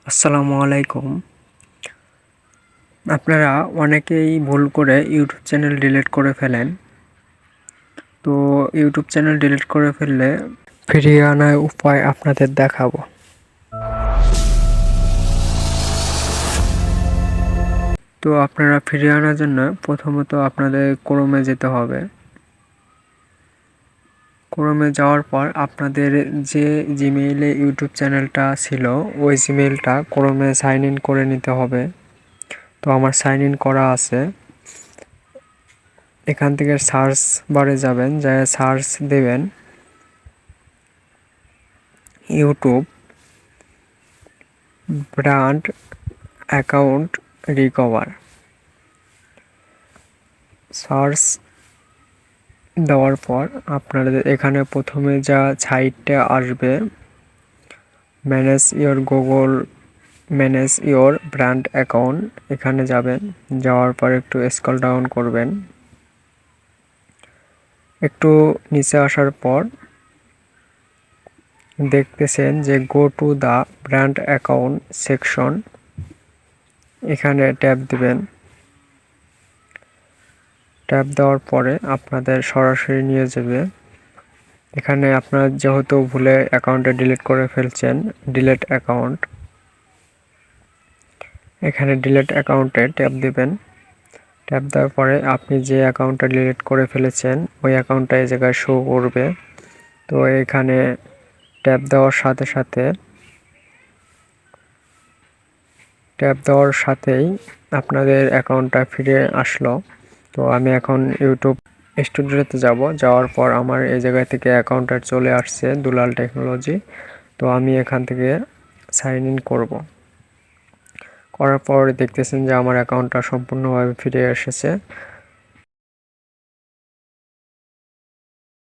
আসসালামু আলাইকুম। আপনারা অনেকেই ভুল করে ইউটিউব চ্যানেল ডিলিট করে ফেলেন। তো ইউটিউব চ্যানেল ডিলিট করে ফেললে ফিরিয়ে আনার উপায় আপনাদের দেখাবো। তো আপনারা ফিরিয়ে আনার জন্য প্রথমত আপনাদের ক্রোমে যেতে হবে। ক্রোমে যাওয়ার পর আপনাদের যে জিমেইলে ইউটিউব চ্যানেলটা ছিল ওই জিমেইলটা ক্রোমে সাইন ইন করে নিতে হবে। তো আমার সাইন ইন করা আছে। এখান থেকে সার্চ বারে যাবেন, যায় সার্চ দেবেন YouTube brand account recover. Search দেওয়ার পর আপনাদের এখানে প্রথমে যা সাইটটা আসবে ম্যানেজ ইওর ব্র্যান্ড অ্যাকাউন্ট, এখানে যাবেন। যাওয়ার পর একটু স্ক্রল ডাউন করবেন। একটু নিচে আসার পর দেখতেছেন যে go to the brand account section, এখানে ট্যাপ দিবেন। ট্যাপ দেওয়ার পরে আপনাদের সরাসরি নিয়ে যাবে। এখানে আপনারা যেহেতু ভুলে অ্যাকাউন্টটা ডিলিট করে ফেলছেন, ডিলিট অ্যাকাউন্ট, এখানে ডিলিট অ্যাকাউন্টে ট্যাপ দিবেন। ট্যাপ দেওয়ার পরে আপনি যে অ্যাকাউন্টটা ডিলিট করে ফেলেছেন ওই অ্যাকাউন্টটা এই জায়গায় শো করবে। তো এখানে ট্যাপ দেওয়ার সাথেই আপনাদের অ্যাকাউন্টটা ফিরে আসলো। তো আমি এখন ইউটিউব স্টুডিওতে যাওয়ার পর আমার এই জায়গা থেকে অ্যাকাউন্টটা চলে আসছে দুলাল টেকনোলজি। তো আমি এখান থেকে সাইন ইন করার পর দেখতেছেন যে আমার অ্যাকাউন্টটা সম্পূর্ণভাবে ফিরে এসেছে।